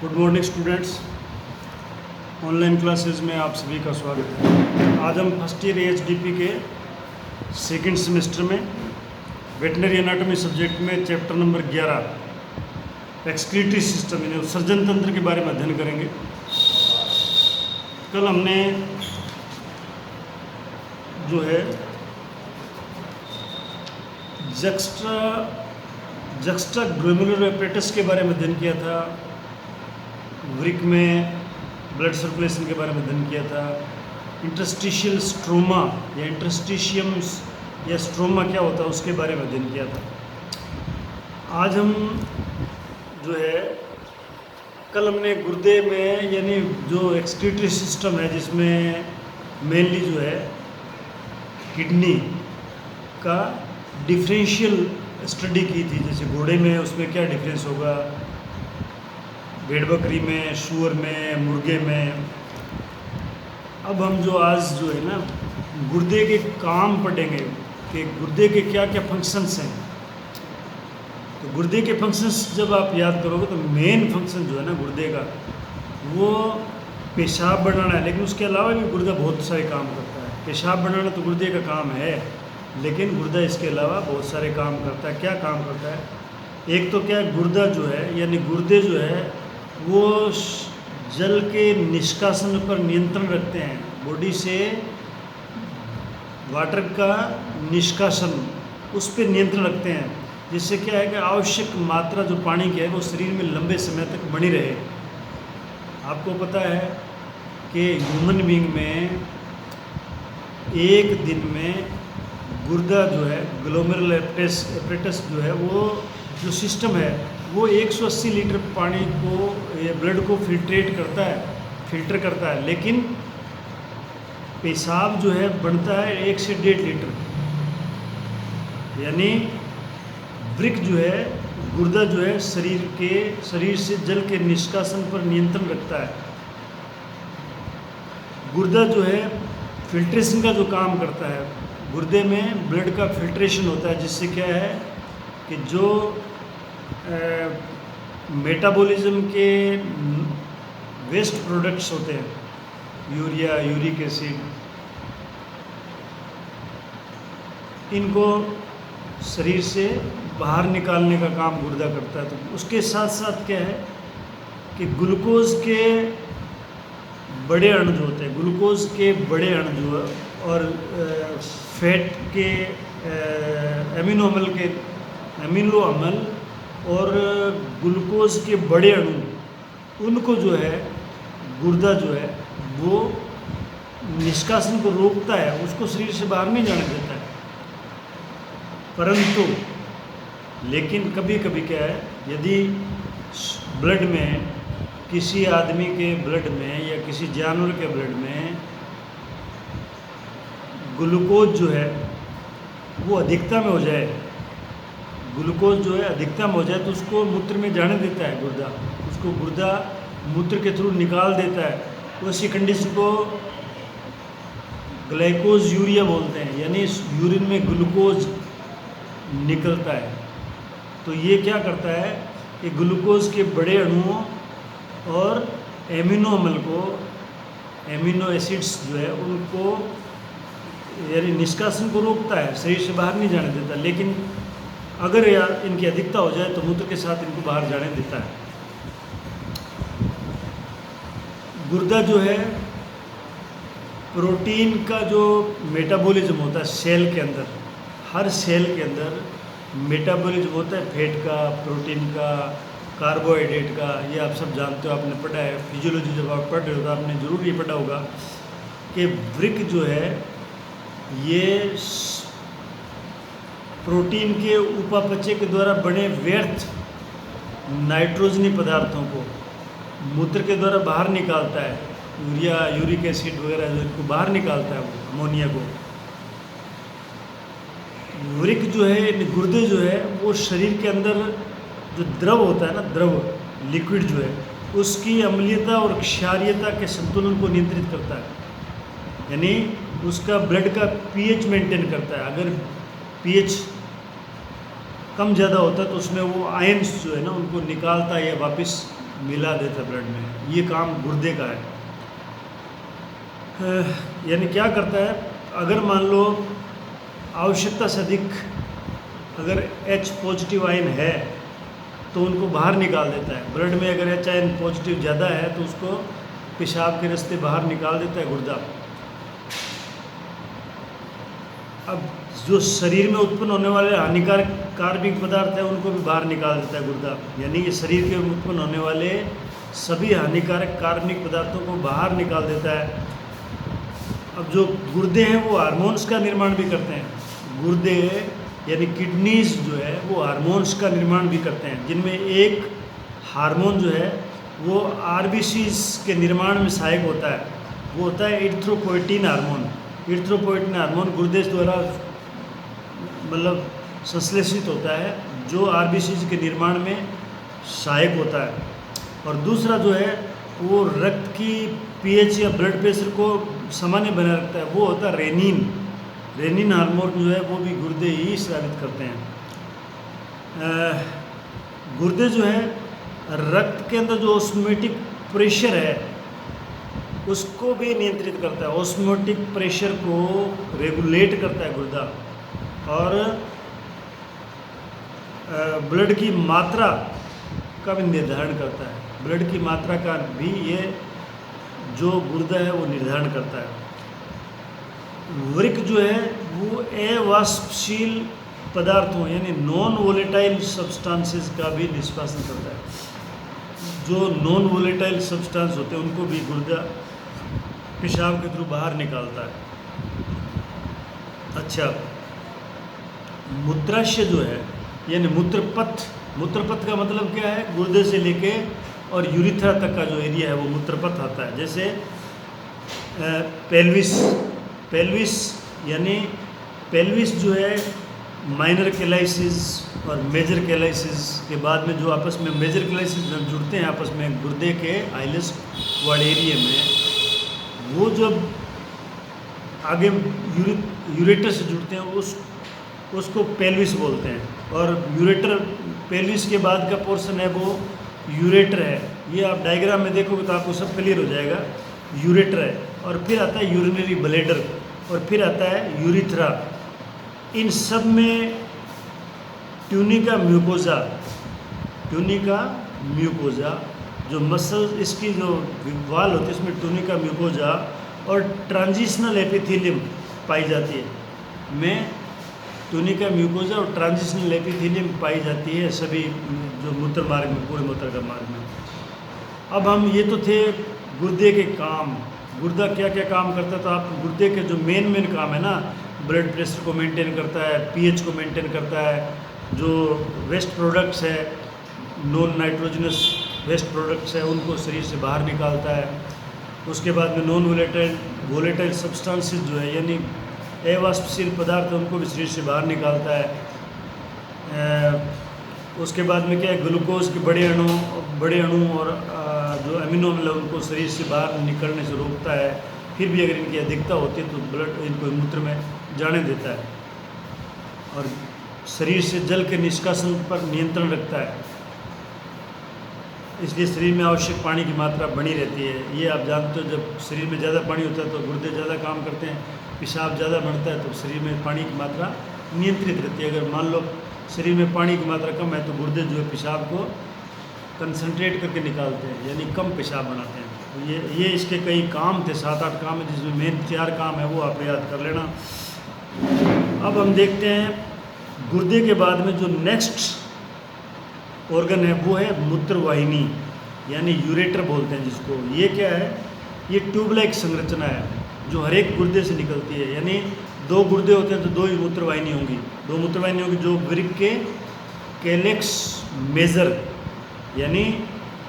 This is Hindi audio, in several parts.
Good morning students. Online classes में आप सभी का स्वागत है। आज हम फर्स्ट ईयर एचडीपी के सेकंड सेमेस्टर में वेटनरी एनाटॉमी सब्जेक्ट में चैप्टर नंबर 11 एक्सक्रीटरी सिस्टम यानी उत्सर्जन तंत्र के बारे में अध्ययन करेंगे। कल हमने जो है जक्स्टाग्लोमेरुलर एपरेटस के बारे में अध्ययन किया था, वृक में ब्लड सर्कुलेशन के बारे में अध्ययन किया था, इंटरस्टिशियल स्ट्रोमा या इंटरस्टिशियम्स या स्ट्रोमा क्या होता है उसके बारे में अध्ययन किया था। आज हम जो है कल हमने गुर्दे में यानी जो एक्सक्रीटरी सिस्टम है जिसमें मेनली जो है किडनी का डिफरेंशियल स्टडी की थी। जैसे घोड़े में उसमें क्या डिफरेंस होगा, भेड़ बकरी में, सूअर में, मुर्गे में। अब हम जो आज जो है ना गुर्दे के काम पढ़ेंगे कि गुर्दे के क्या क्या फंक्शंस हैं। तो गुर्दे के फंक्शंस जब आप याद करोगे तो मेन फंक्शन जो है ना गुर्दे का वो पेशाब बनाना है, लेकिन उसके अलावा भी गुर्दा बहुत सारे काम करता है। पेशाब बनाना तो गुर्दे का काम है, लेकिन गुर्दा इसके अलावा बहुत सारे काम करता है। क्या काम करता है? एक तो क्या गुर्दा जो है यानी गुर्दे जो है वो जल के निष्कासन पर नियंत्रण रखते हैं। बॉडी से वाटर का निष्कासन उस पर नियंत्रण रखते हैं, जिससे क्या है कि आवश्यक मात्रा जो पानी की है वो शरीर में लंबे समय तक बनी रहे। आपको पता है कि ह्यूमन बीइंग में एक दिन में गुर्दा जो है ग्लोमेरुलर एपरेटस जो है वो जो सिस्टम है वो 180 लीटर पानी को या ब्लड को फिल्टर करता है, लेकिन पेशाब जो है बनता है 1 से 1.5 लीटर। यानी वृक जो है गुर्दा जो है शरीर से जल के निष्कासन पर नियंत्रण रखता है। गुर्दा जो है फिल्ट्रेशन का जो काम करता है, गुर्दे में ब्लड का फिल्ट्रेशन होता है, जिससे क्या है कि जो मेटाबॉलिज्म के वेस्ट प्रोडक्ट्स होते हैं, यूरिया, यूरिक एसिड, इनको शरीर से बाहर निकालने का काम गुर्दा करता है। तो उसके साथ साथ क्या है कि ग्लूकोज के बड़े अणु जो होते हैं, ग्लूकोज के बड़े अणु जो है और फैट के अमीनो अम्ल और ग्लूकोज के बड़े अणु, उनको जो है गुर्दा जो है वो निष्कासन को रोकता है, उसको शरीर से बाहर नहीं जाने देता है। परंतु लेकिन कभी कभी क्या है, यदि ब्लड में किसी आदमी के ब्लड में या किसी जानवर के ब्लड में ग्लूकोज जो है वो अधिकता में हो जाए, ग्लूकोज जो है अधिकता में हो जाए तो उसको मूत्र में जाने देता है गुर्दा, उसको गुर्दा मूत्र के थ्रू निकाल देता है। उसी कंडीशन को ग्लाइकोज यूरिया बोलते हैं, यानी यूरिन में ग्लूकोज निकलता है। तो ये क्या करता है कि ग्लूकोज के बड़े अणुओं और एमिनो अम्ल को, एमिनो एसिड्स जो है उनको यानी निष्कासन को रोकता है, शरीर से बाहर नहीं जाने देता। लेकिन अगर इनकी अधिकता हो जाए तो मूत्र के साथ इनको बाहर जाने देता है। गुर्दा जो है प्रोटीन का जो मेटाबॉलिज्म होता है सेल के अंदर, हर सेल के अंदर मेटाबॉलिज्म होता है, फैट का, प्रोटीन का, कार्बोहाइड्रेट का। ये आप सब जानते हो, आपने पढ़ा है फिजियोलॉजी जब आप पढ़ रहे हो तो आपने ज़रूर ये पढ़ा होगा कि वृक जो है ये प्रोटीन के उपापचय के द्वारा बने व्यर्थ नाइट्रोजनी पदार्थों को मूत्र के द्वारा बाहर निकालता है। यूरिया, यूरिक एसिड वगैरह जो इनको बाहर निकालता है, वो अमोनिया को। वृक जो है गुर्दे जो है वो शरीर के अंदर जो द्रव होता है ना, द्रव लिक्विड जो है उसकी अम्लीयता और क्षारीयता के संतुलन को नियंत्रित करता है, यानी उसका ब्लड का पीएच मेंटेन करता है। अगर पीएच कम ज़्यादा होता है तो उसमें वो आयन्स जो है ना उनको निकालता है या वापस मिला देता है ब्लड में। ये काम गुर्दे का है। यानी क्या करता है, अगर मान लो आवश्यकता से अधिक अगर H पॉजिटिव आयन है तो उनको बाहर निकाल देता है। ब्लड में अगर H आयन पॉजिटिव ज़्यादा है तो उसको पेशाब के रास्ते बाहर निकाल देता है गुर्दा। अब जो शरीर में उत्पन्न होने वाले हानिकारक कार्बनिक पदार्थ हैं उनको भी बाहर निकाल देता है गुर्दा। यानी कि शरीर के उत्पन्न होने वाले सभी हानिकारक कार्बनिक पदार्थों को बाहर निकाल देता है। अब जो गुर्दे हैं वो हार्मोन्स का निर्माण भी करते हैं। गुर्दे यानी किडनीज जो है वो हार्मोन्स का निर्माण भी करते हैं, जिनमें एक हार्मोन जो है वो आरबीसीज के निर्माण में सहायक होता है। वो होता है इरिथ्रोपोएटिन हार्मोन। इरिथ्रोपोएटिन हार्मोन गुर्दे द्वारा मतलब संश्लेषित होता है, जो आरबीसीज के निर्माण में सहायक होता है। और दूसरा जो है वो रक्त की पीएच या ब्लड प्रेशर को सामान्य बनाए रखता है, वो होता है रेनिन। रेनिन हार्मोन जो है वो भी गुर्दे ही स्रावित करते हैं। गुर्दे जो है रक्त के अंदर जो ऑस्मोटिक प्रेशर है उसको भी नियंत्रित करता है। ऑस्मोटिक प्रेशर को रेगुलेट करता है गुर्दा। और ब्लड की मात्रा का भी निर्धारण करता है। ब्लड की मात्रा का भी ये जो गुर्दा है वो निर्धारण करता है। वृक्क जो है वो अवाष्पशील पदार्थों यानी नॉन वोलेटाइल सब्सटेंसेस का भी निष्कासन करता है। जो नॉन वोलेटाइल सब्सटेंस होते हैं उनको भी गुर्दा पेशाब के थ्रू बाहर निकालता है। अच्छा, मूत्राशय जो है यानी मूत्रपथ, मूत्रपथ का मतलब क्या है, गुर्दे से लेके और यूरिथ्रा तक का जो एरिया है वो मूत्रपथ आता है। जैसे पेल्विस यानी पेल्विस जो है माइनर कैलाइसिस और मेजर कैलाइसिस के बाद में जो आपस में मेजर कैलाइसिस जब जुड़ते हैं आपस में गुर्दे के आइलस वार्ड एरिया में, वो जब आगे यूरेटर से जुड़ते हैं उसको पेल्विस बोलते हैं। और यूरेटर पेल्विस के बाद का पोर्शन है वो यूरेटर है। ये आप डायग्राम में देखोगे तो आपको सब क्लियर हो जाएगा। यूरेटर है और फिर आता है यूरिनरी ब्लैडर और फिर आता है यूरिथ्रा। इन सब में ट्यूनिका म्यूकोजा जो मसल इसकी जो वाल होती है इसमें ट्यूनिका म्यूकोजा और ट्रांजिशनल एपिथेलियम पाई जाती है। में ट्यूनिका म्यूकोजा और ट्रांजिशनल एपिथेलियम पाई जाती है सभी जो मूत्र मार्ग में, पूरे मूत्र का मार्ग में। अब हम ये तो थे गुर्दे के काम। गुर्दा क्या क्या काम करता है, तो आप गुर्दे के जो मेन काम है ना, ब्लड प्रेशर को मेंटेन करता है, पीएच को मेंटेन करता है, जो वेस्ट प्रोडक्ट्स है नॉन नाइट्रोजनस वेस्ट प्रोडक्ट्स है उनको शरीर से बाहर निकालता है। उसके बाद में नॉन वोलेटाइल सब्सटेंसेस जो है यानी अवाष्पशील पदार्थ उनको भी शरीर से बाहर निकालता है। उसके बाद में क्या है, ग्लूकोज के बड़े अणु और जो अमीनो अम्ल उनको शरीर से बाहर निकलने से रोकता है। फिर भी अगर इनकी अधिकता होती है तो ब्लड इनको मूत्र में जाने देता है और शरीर से जल के निष्कासन पर नियंत्रण रखता है। इसलिए शरीर में आवश्यक पानी की मात्रा बनी रहती है। ये आप जानते हो, जब शरीर में ज़्यादा पानी होता है तो गुर्दे ज़्यादा काम करते हैं, पेशाब ज़्यादा बढ़ता है तो शरीर में पानी की मात्रा नियंत्रित रहती है। अगर मान लो शरीर में पानी की मात्रा कम है तो गुर्दे जो है पेशाब को कंसंट्रेट करके निकालते हैं यानी कम पेशाब बनाते हैं। तो ये इसके कई काम थे, 7-8 काम है, जिसमें मेन 4 काम है वो आप याद कर लेना। अब हम देखते हैं गुर्दे के बाद में जो नेक्स्ट ऑर्गन है वो है मूत्रवाहिनी यानी यूरेटर बोलते हैं जिसको। ये क्या है, ये ट्यूब लाइक संरचना है जो हर एक गुर्दे से निकलती है। यानी 2 गुर्दे होते हैं तो 2 ही मूत्रवाहिनी होंगी। 2 मूत्रवाहिनी होंगी जो वृक्क के कैलेक्स मेजर यानी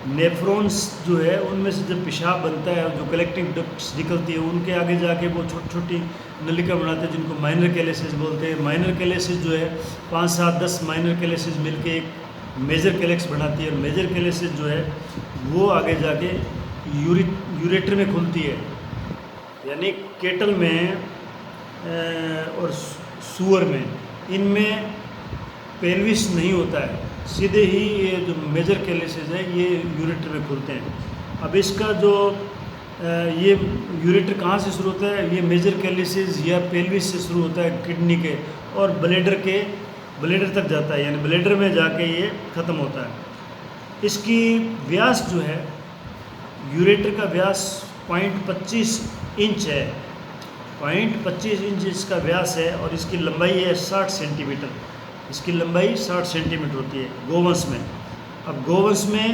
नेफ्रॉन्स जो है उनमें से जब पेशाब बनता है जो कलेक्टिंग डक्ट्स निकलती है उनके आगे जाके वो छोटी छोटी नलिका बनाते हैं जिनको माइनर कैलेसिस बोलते हैं। माइनर कैलेसिस जो है 5, 7, 10 माइनर कैलेसिस मिलके एक मेजर कैलेक्स बनाती है। और मेजर कैलेसिस जो है वो आगे जाके यूरेटर में खुलती है यानी केटल में और सुअर में। इनमें पेल्विस नहीं होता है, सीधे ही ये जो मेजर कैलिसेस है ये यूरेटर में खुलते हैं। अब इसका जो ये यूरेटर कहाँ से शुरू होता है, ये मेजर कैलिसेस या पेल्विस से शुरू होता है किडनी के, और ब्लेडर तक जाता है, यानी ब्लेडर में जाके ये ख़त्म होता है। इसकी व्यास जो है, यूरेटर का व्यास 0.25 इंच है, 0.25 इंच इसका व्यास है, और इसकी लंबाई है 60 सेंटीमीटर। इसकी लंबाई 60 सेंटीमीटर होती है गोवंश में। अब गोवंश में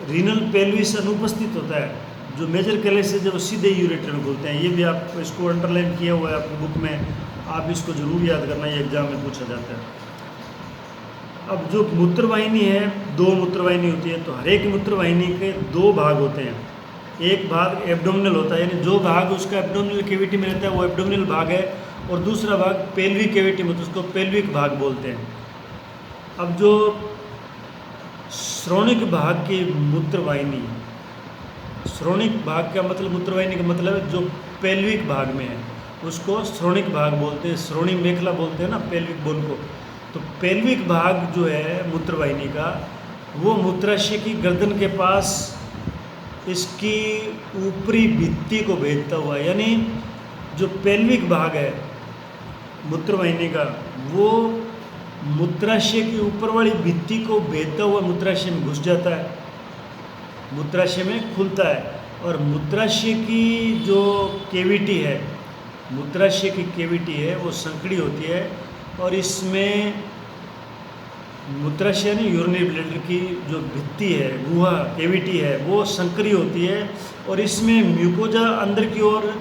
रीनल पेल्विस अनुपस्थित होता है। जो मेजर कैलिसेस जब सीधे यूरेटर में खुलते हैं, ये भी आप इसको अंडरलाइन किया हुआ है आपकी बुक में, आप इसको ज़रूर याद करना, ये एग्जाम में पूछा जाता है। अब जो मूत्रवाहिनी है, 2 मूत्रवाहिनी होती है, तो हर एक मूत्रवाहिनी के 2 भाग होते हैं। एक भाग एब्डोमिनल होता है, यानी जो भाग उसका एब्डोमिनल कैविटी में रहता है वो एब्डोमिनल भाग है, और दूसरा भाग पेल्विक कैविटी में, तो उसको पेल्विक भाग बोलते हैं। अब जो श्रोणिक भाग की मूत्रवाहिनी, श्रोणिक भाग का मतलब, मूत्रवाहिनी का मतलब है जो पेल्विक भाग में है उसको श्रोणिक भाग बोलते हैं, श्रोणि मेखला बोलते हैं ना पेल्विक बोन को। तो पेल्विक भाग जो है मूत्रवाहिनी का, वो मूत्राशय की गर्दन के पास इसकी ऊपरी भित्ति को भेजता हुआ, यानी जो पेल्विक भाग है मूत्रवाहिनी का, वो मूत्राशय की ऊपर वाली भित्ति को भेजता हुआ मूत्राशय में घुस जाता है, मूत्राशय में खुलता है। और मूत्राशय की जो कैविटी है, मूत्राशय की कैविटी है वो संकड़ी होती है, और इसमें मूत्राशय यानी यूरिनरी ब्लैडर की जो भित्ति है, गुहा कैविटी है, वो संकरी होती है, और इसमें म्यूकोजा अंदर की ओर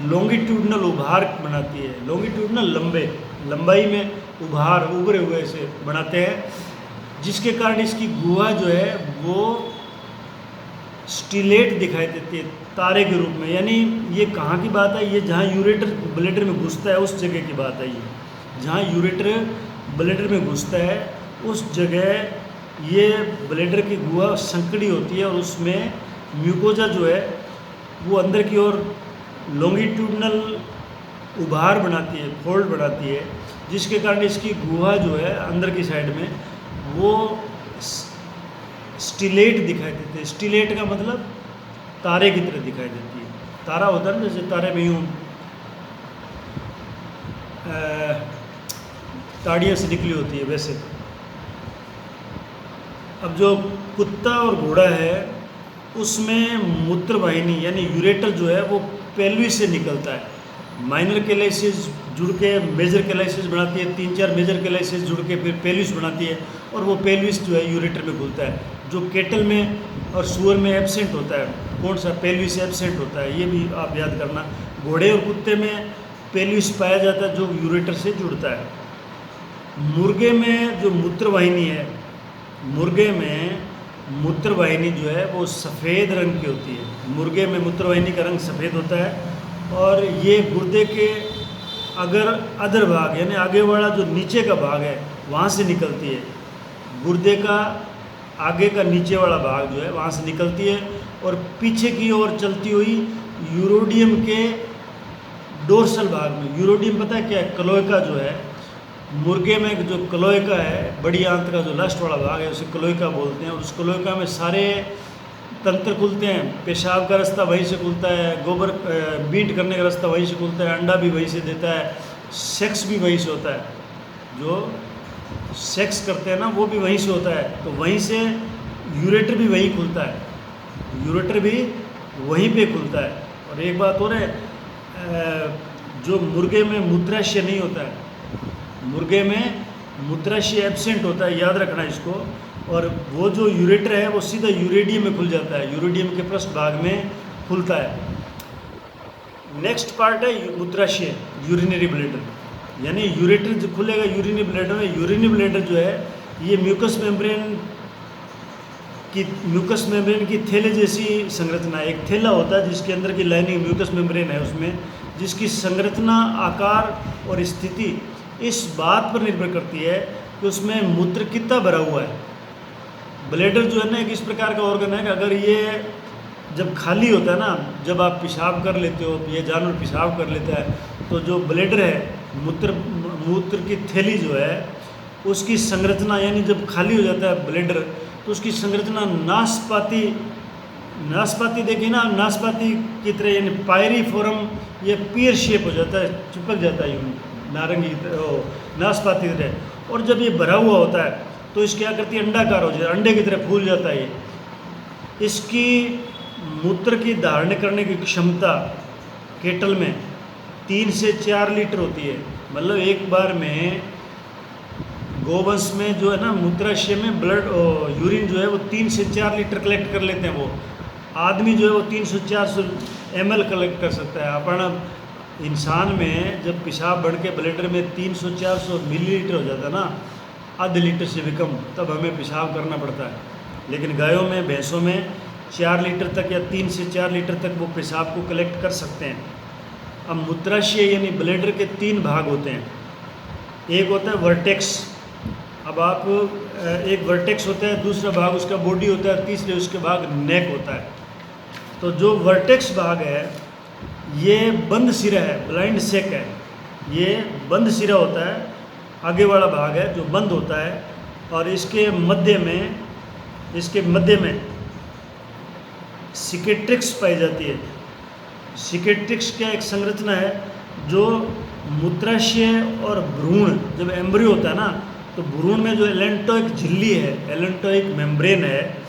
लॉन्गिट्यूडनल उभार बनाती है। लॉन्गिट्यूडनल लंबाई में उभार उभरे हुए से बनाते हैं, जिसके कारण इसकी गुहा जो है वो स्टिलेट दिखाई देती है, तारे के रूप में। यानी ये कहाँ की बात है, ये जहाँ यूरेटर ब्लैडर में घुसता है उस जगह की बात है। ये जहाँ यूरेटर ब्लैडर में घुसता है उस जगह ये ब्लैडर की गुहा संकड़ी होती है, और उसमें म्यूकोजा जो है वो अंदर की ओर लॉन्गिट्यूडनल उभार बनाती है, फोल्ड बनाती है, जिसके कारण इसकी गुहा जो है अंदर की साइड में वो स्टिलेट दिखाई देती है। स्टिलेट का मतलब तारे की तरह दिखाई देती है। तारा होता है ना, जैसे तारे में यूँ ताड़ियाँ से निकली होती है, वैसे। अब जो कुत्ता और घोड़ा है उसमें मूत्रवाहिनी यानी यूरेटर जो है वो पेल्विस से निकलता है। माइनर कैलाइसिस जुड़ के मेजर कैलाइसिस बनाती है, 3-4 मेजर कैलाइसिस जुड़ के फिर पेल्विस बनाती है, और वो पेल्विस जो है यूरेटर में खुलता है। जो केटल में और सुअर में एब्सेंट होता है, कौन सा, पेल्विस एब्सेंट होता है, ये भी आप याद करना। घोड़े और कुत्ते में पेल्विस पाया जाता है जो यूरेटर से जुड़ता है। मुर्गे में जो मूत्रवाहिनी है, मुर्गे में मूत्रवाहिनी जो है वो सफ़ेद रंग की होती है। मुर्गे में मूत्रवाहिनी का रंग सफ़ेद होता है, और ये गुर्दे के अगर अदर भाग यानी आगे वाला जो नीचे का भाग है वहाँ से निकलती है। गुर्दे का आगे का नीचे वाला भाग जो है वहाँ से निकलती है, और पीछे की ओर चलती हुई यूरोडियम के डोर्सल भाग में, यूरोडियम पता है क्या है, क्लोएका जो है मुर्गे में, जो क्लोएका है, बड़ी आंत का जो लास्ट वाला भाग है उसे क्लोएका बोलते हैं। और उस क्लोएका में सारे तंत्र खुलते हैं। पेशाब का रास्ता वहीं से खुलता है, गोबर बीट करने का रास्ता वहीं से खुलता है, अंडा भी वहीं से देता है, सेक्स भी वहीं से होता है, जो सेक्स करते हैं ना वो भी वहीं से होता है। तो वहीं से यूरेटर भी वहीं खुलता है, यूरेटर भी वहीं पे खुलता है। और एक बात और है, जो मुर्गे में मूत्राशय नहीं होता है, मुर्गे में मूत्राशय एब्सेंट होता है, याद रखना इसको। और वो जो यूरेटर है वो सीधा यूरेडियम में खुल जाता है, यूरेडियम के पृष्ठ भाग में खुलता है। नेक्स्ट पार्ट है मूत्राशय, यूरिनरी ब्लैडर। यानी यूरेटर जो खुलेगा यूरिनरी ब्लैडर में, यूरिनरी ब्लैडर जो है ये म्यूकस मेम्ब्रेन की थैले जैसी संरचना है। एक थैला होता है जिसके अंदर की लाइनिंग म्यूकस मेम्ब्रेन है, उसमें जिसकी संरचना, आकार और स्थिति इस बात पर निर्भर करती है कि उसमें मूत्र कितना भरा हुआ है। ब्लैडर जो है ना एक इस प्रकार का ऑर्गन है कि अगर ये जब खाली होता है ना, जब आप पेशाब कर लेते हो, ये जानवर पेशाब कर लेता है, तो जो ब्लैडर है, मूत्र की थैली जो है उसकी संरचना, यानी जब खाली हो जाता है ब्लैडर तो उसकी संरचना नाशपाती देखिए ना, नाशपाती की तरह, यानी पायरी फॉर्म या पीयर शेप हो जाता है, चिपक जाता है यूँ नारंगी नाशपाती की तरह। और जब ये भरा हुआ होता है तो इस क्या करती है, अंडाकार हो जाता है, अंडे की तरह फूल जाता है ये। इसकी मूत्र की धारण करने की क्षमता केटल में 3 से 4 लीटर होती है। मतलब एक बार में गोवंश में जो है ना, मूत्राशय में ब्लड यूरिन जो है वो 3 से 4 लीटर कलेक्ट कर लेते हैं वो। आदमी जो है वो 300-400 ml कलेक्ट कर सकता है। अपन इंसान में जब पेशाब बढ़ के ब्लैडर में 300-400 मिलीलीटर हो जाता है ना, आधे लीटर से भी कम, तब हमें पेशाब करना पड़ता है। लेकिन गायों में, भैंसों में 4 लीटर तक या 3 से 4 लीटर तक वो पेशाब को कलेक्ट कर सकते हैं। अब मूत्राशय यानी ब्लैडर के 3 भाग होते हैं। एक होता है वर्टेक्स। अब आप एक वर्टेक्स होता है, दूसरा भाग उसका बॉडी होता है, तीसरे उसके भाग नेक होता है। तो जो वर्टेक्स भाग है ये बंद सिरा है, ब्लाइंड सेक है। ये बंद सिरा होता है, आगे वाला भाग है जो बंद होता है। और इसके मध्य में सिकेट्रिक्स पाई जाती है। सिकेट्रिक्स क्या एक संरचना है जो मूत्राशय और भ्रूण, जब एम्ब्रियो होता है ना, तो भ्रूण में जो एलेंटोइक झिल्ली है, एलेंटोइक मेम्ब्रेन है,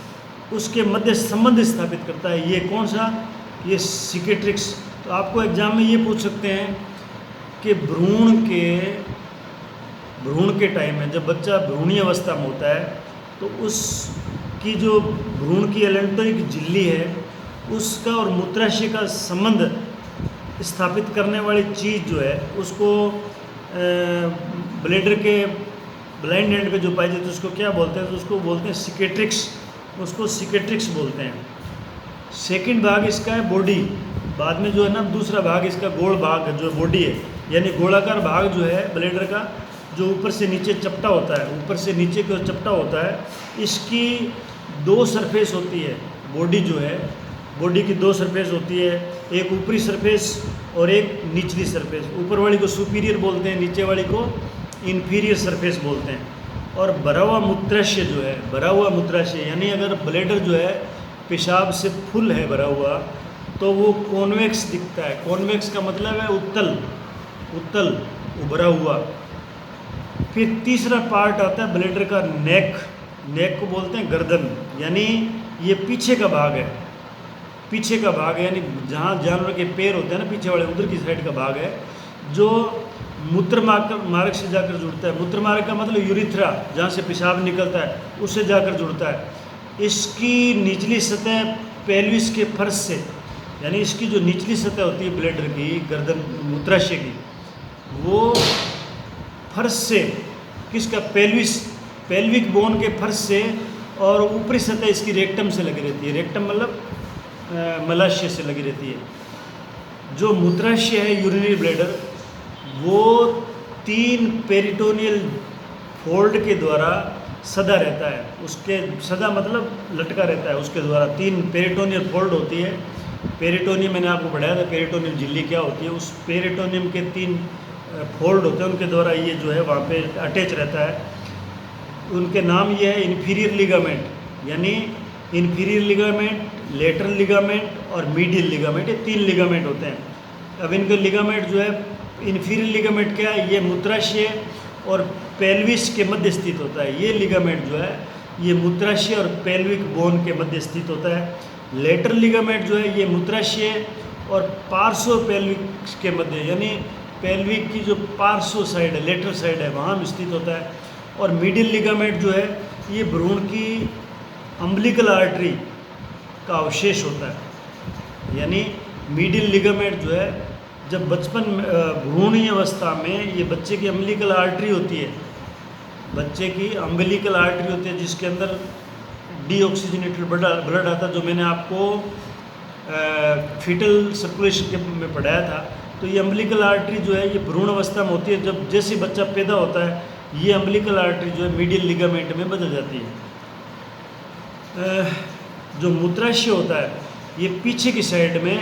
उसके मध्य संबंध स्थापित करता है। ये कौन सा, ये सिकेट्रिक्स। तो आपको एग्जाम में ये पूछ सकते हैं कि भ्रूण के टाइम में जब बच्चा भ्रूणीय अवस्था में होता है तो उसकी जो भ्रूण की एलेंटोइक झिल्ली है उसका और मूत्राशय का संबंध स्थापित करने वाली चीज़ जो है उसको ब्लैडर के ब्लाइंड एंड पे जो पाई जाती है उसको क्या बोलते हैं, तो उसको बोलते हैं सिकेट्रिक्स। उसको सिकेट्रिक्स बोलते हैं। सेकंड भाग इसका है बॉडी। बाद में जो है ना दूसरा भाग इसका गोल भाग जो बॉडी है, यानी गोलाकार भाग जो है ब्लैडर का, जो ऊपर से नीचे चपटा होता है, ऊपर से नीचे की ओर चपटा होता है। इसकी 2 सरफेस होती है। बॉडी जो है, बॉडी की 2 सरफेस होती है, एक ऊपरी सरफेस और एक निचली सरफेस। ऊपर वाली को सुपीरियर बोलते हैं, नीचे वाली को इन्फीरियर सरफेस बोलते हैं। और भरा हुआ मूत्राशय जो है, भरा हुआ मूत्राशय यानी अगर ब्लैडर जो है पेशाब से फुल है भरा हुआ तो वो कॉन्वेक्स दिखता है। कॉन्वेक्स का मतलब है उत्तल उभरा हुआ। फिर तीसरा पार्ट आता है ब्लैडर का नेक को बोलते हैं गर्दन, यानी ये पीछे का भाग है। पीछे का भाग है यानी जहाँ जानवर के पैर होते हैं ना, पीछे वाले उधर की साइड का भाग है जो मूत्र मार्ग से जाकर जुड़ता है। मूत्र मार्ग का मतलब यूरिथ्रा, जहाँ से पेशाब निकलता है, उससे जाकर जुड़ता है। इसकी निचली सतह पेल्विस के फर्श से, यानी इसकी जो निचली सतह होती है ब्लैडर की, गर्दन मूत्राशय की, वो फर्श से, किसका, पेल्विक बोन के फर्श से, और ऊपरी सतह इसकी रेक्टम से लगी रहती है। रेक्टम मतलब मलाशय से लगी रहती है। जो मूत्राशय है यूरिनरी ब्लैडर, वो 3 पेरिटोनियल फोल्ड के द्वारा सदा रहता है। उसके सदा मतलब लटका रहता है, उसके द्वारा 3 पेरिटोनियल फोल्ड होती है। पेरिटोनियम मैंने आपको पढ़ाया था, पेरिटोनियम झिल्ली क्या होती है। उस पेरिटोनियम के 3 फोल्ड होते हैं, उनके द्वारा ये जो है वहाँ पे अटैच रहता है। उनके नाम ये है इन्फीरियर लिगामेंट, यानी इन्फीरियर लिगामेंट, लेटरल लिगामेंट और मीडियल लिगामेंट, ये 3 लिगामेंट होते हैं। अब इनके लिगामेंट जो है, इन्फीरियर लिगामेंट क्या है, ये मूत्राशय और पेल्विस के मध्य स्थित होता है। ये लिगामेंट जो है ये मूत्राशय और पेल्विक बोन के मध्य स्थित होता है। लेटरल लिगामेंट जो है ये मूत्राशय और पार्श्व पेल्विक के मध्य, यानी पेल्विक की जो पार्श्व साइड है, लेटरल साइड है, वहाँ स्थित होता है। और मीडियल लिगामेंट जो है ये भ्रूण की अम्बिलिकल आर्टरी का अवशेष होता है। यानी मीडियल लिगामेंट जो है, जब बचपन भ्रूणीय अवस्था में ये बच्चे की अम्बिलिकल आर्टरी होती है, बच्चे की अम्बिलिकल आर्टरी होती है जिसके अंदर डीऑक्सीजनेटेड ब्लड आता है, जो मैंने आपको फीटल सर्कुलेशन के में पढ़ाया था। तो ये अम्बिलिकल आर्टरी जो है ये भ्रूण अवस्था में होती है। जब जैसे बच्चा पैदा होता है ये अम्बिलिकल आर्टरी जो है मीडियल लिगामेंट में बदल जाती है। जो मूत्राशय होता है ये पीछे की साइड में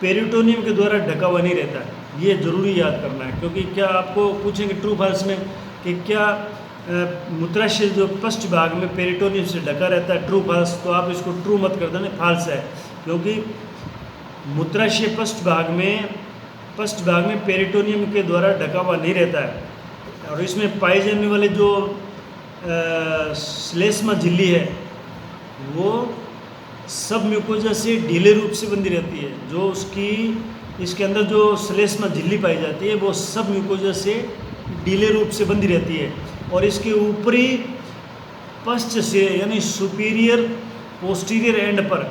पेरिटोनियम के द्वारा ढका हुआ नहीं रहता है। ये ज़रूरी याद करना है, क्योंकि क्या आपको पूछेंगे ट्रू फॉल्स में कि क्या मूत्राशय जो पश्च भाग में पेरिटोनियम से ढका रहता है, ट्रू फॉल्स, तो आप इसको ट्रू मत कर देना, फॉल्स है, क्योंकि मूत्राशय पश्च भाग में पेरिटोनियम के द्वारा ढका हुआ नहीं रहता है। और इसमें पाई जाने वाले जो श्लेष्मा झिल्ली है वो सब म्यूकोजा से ढीले रूप से बंधी रहती है। जो उसकी इसके अंदर जो श्लेष्मा झिल्ली पाई जाती है वो सब म्यूकोजा से ढीले रूप से बंधी रहती है, और इसके ऊपरी पश्च से यानी सुपीरियर पोस्टीरियर एंड पर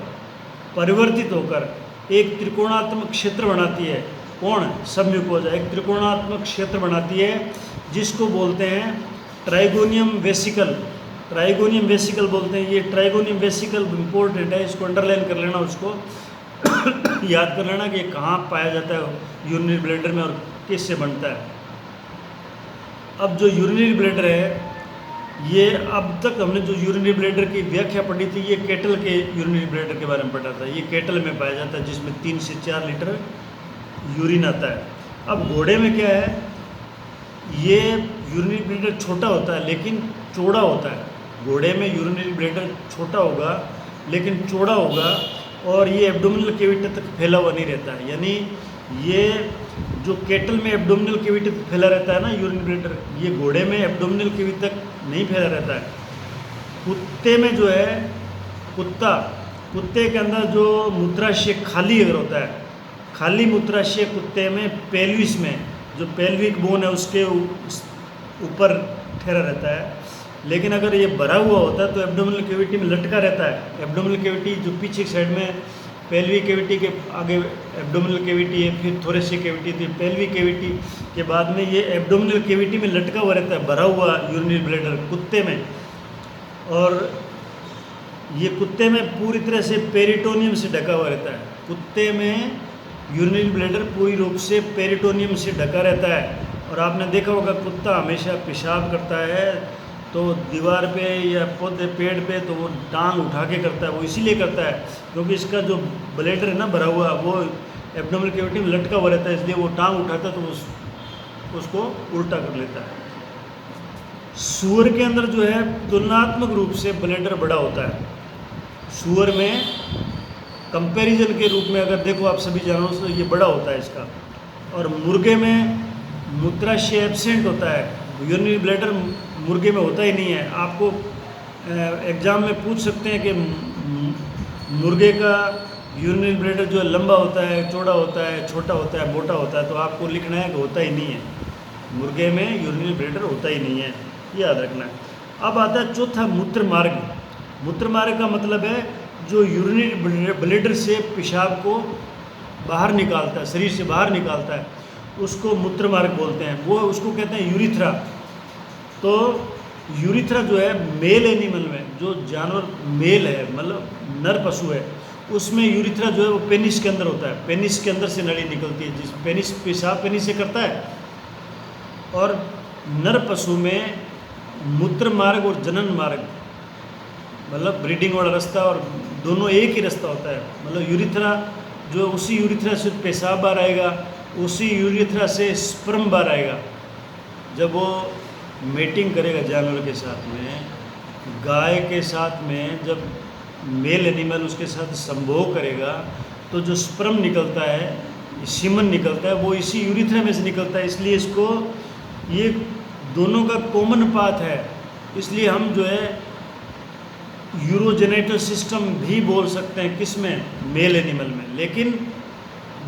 परिवर्तित होकर एक त्रिकोणात्मक क्षेत्र बनाती है। कौन? सब म्यूकोजा एक त्रिकोणात्मक क्षेत्र बनाती है जिसको बोलते हैं ट्राइगोनियम वेसिकल। ट्राइगोनियम वेसिकल बोलते हैं। ये ट्राइगोनियम वेसिकल इम्पोर्टेंट है, इसको अंडरलाइन कर लेना, उसको याद कर लेना कि ये कहाँ पाया जाता है यूरिनरी ब्लैडर में और किससे बनता है। अब जो यूरिनरी ब्लैडर है, ये अब तक हमने जो यूरिनरी ब्लैडर की व्याख्या पढ़ी थी, ये कैटल के यूरिनरी ब्लैडर के बारे में पढ़ा था। ये कैटल में पाया जाता है जिसमें 3 से 4 लीटर यूरिन आता है। अब घोड़े में क्या है, ये यूरिनरी ब्लैडर छोटा होता है लेकिन चौड़ा होता है। घोड़े में यूरिनरी ब्लैडर छोटा होगा लेकिन चौड़ा होगा, और ये एब्डोमिनल कैविटी तक फैला हुआ नहीं रहता है। यानी ये जो कैटल में एब्डोमिनल कैविटी तक फैला रहता है ना यूरिनरी ब्लैडर, ये घोड़े में एब्डोमिनल कैविटी तक नहीं फैला रहता है। कुत्ते में जो है, कुत्ते के अंदर जो मूत्राशय खाली अगर होता है, खाली मूत्राशय कुत्ते में पेल्विस में जो पेल्विक बोन है उसके ऊपर ठहरा रहता है। लेकिन अगर ये भरा हुआ होता है तो एब्डोमिनल कैविटी में लटका रहता है। एब्डोमिनल कैविटी जो पीछे की साइड में पेल्विक कैविटी के आगे एब्डोमिनल कैविटी है, फिर थोरेसिक कैविटी थी, पेल्विक कैविटी के बाद में ये एब्डोमिनल कैविटी में लटका हुआ रहता है भरा हुआ यूरिनरी ब्लैडर कुत्ते में। और ये कुत्ते में पूरी तरह से पेरिटोनियम से ढका हुआ रहता है। कुत्ते में यूरिनरी ब्लैडर पूरी रूप से पेरिटोनियम से ढका रहता है। और आपने देखा होगा कुत्ता हमेशा पेशाब करता है तो दीवार पे या पौधे पेड़ पे तो वो टांग उठा के करता है। वो इसीलिए करता है क्योंकि इसका जो ब्लैडर है ना भरा हुआ, वो एब्डोमिनल कैविटी में लटका हुआ रहता है, इसलिए वो टांग उठाता है तो उसको उल्टा कर लेता है। सूअर के अंदर जो है तुलनात्मक रूप से ब्लैडर बड़ा होता है। सूअर में कंपैरिजन के रूप में अगर देखो आप सभी जानवरों से, ये बड़ा होता है इसका। और मुर्गे में मूत्राशय एब्सेंट होता है, यूरिनरी ब्लैडर मुर्गे में होता ही नहीं है। आपको एग्ज़ाम में पूछ सकते हैं कि मुर्गे का यूरिनरी ब्लैडर जो लंबा होता है, चौड़ा होता है, छोटा होता है, मोटा होता है, तो आपको लिखना है कि होता ही नहीं है, मुर्गे में यूरिनरी ब्लैडर होता ही नहीं है, याद रखना है। अब आता है चौथा मूत्र मार्ग। मूत्र मार्ग का मतलब है जो यूरिनरी ब्लैडर से पेशाब को बाहर निकालता है, शरीर से बाहर निकालता है, उसको मूत्र मार्ग बोलते हैं। वो उसको कहते हैं यूरिथ्रा। तो यूरिथ्रा जो है मेल एनिमल में, जो जानवर मेल है मतलब नर पशु है, उसमें यूरिथ्रा जो है वो पेनिस के अंदर होता है। पेनिस के अंदर से नली निकलती है, जिस पेनिस पेशाब पेनिस से करता है। और नर पशु में मूत्र मार्ग और जनन मार्ग मतलब ब्रीडिंग वाला रास्ता, और दोनों एक ही रास्ता होता है। मतलब यूरिथ्रा जो उसी यूरिथ्रा से पेशाब बाहर आएगा, उसी यूरिथ्रा से स्पर्म बाहर आएगा। जब वो मेटिंग करेगा जानवर के साथ में, गाय के साथ में, जब मेल एनिमल उसके साथ संभोग करेगा तो जो स्पर्म निकलता है, सीमन निकलता है, वो इसी यूरिथ्रा में से निकलता है। इसलिए इसको ये दोनों का कॉमन पाथ है। इसलिए हम जो है यूरोजेनिटल सिस्टम भी बोल सकते हैं किसमें, मेल एनिमल में। लेकिन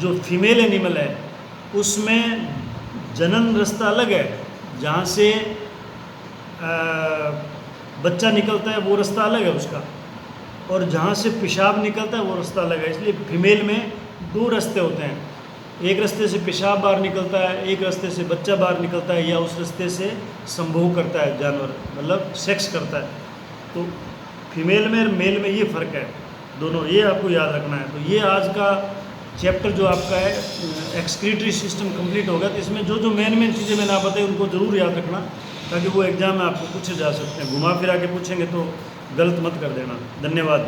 जो फीमेल एनिमल है उसमें जनन रास्ता अलग है, जहाँ से बच्चा निकलता है वो रास्ता अलग है उसका, और जहाँ से पेशाब निकलता है वो रास्ता अलग है। इसलिए फीमेल में 2 रास्ते होते हैं, एक रास्ते से पेशाब बाहर निकलता है, एक रास्ते से बच्चा बाहर निकलता है, या उस रास्ते से संभोग करता है जानवर, मतलब सेक्स करता है। तो फीमेल में और मेल में ये फ़र्क है दोनों, ये आपको याद रखना है। तो ये आज का चैप्टर जो आपका है एक्सक्रीटरी सिस्टम कंप्लीट होगा। तो इसमें जो जो मेन चीज़ें मैंने आप बताई उनको ज़रूर याद रखना, ताकि वो एग्ज़ाम में आपको पूछे जा सकते हैं। घुमा फिरा के पूछेंगे तो गलत मत कर देना। धन्यवाद।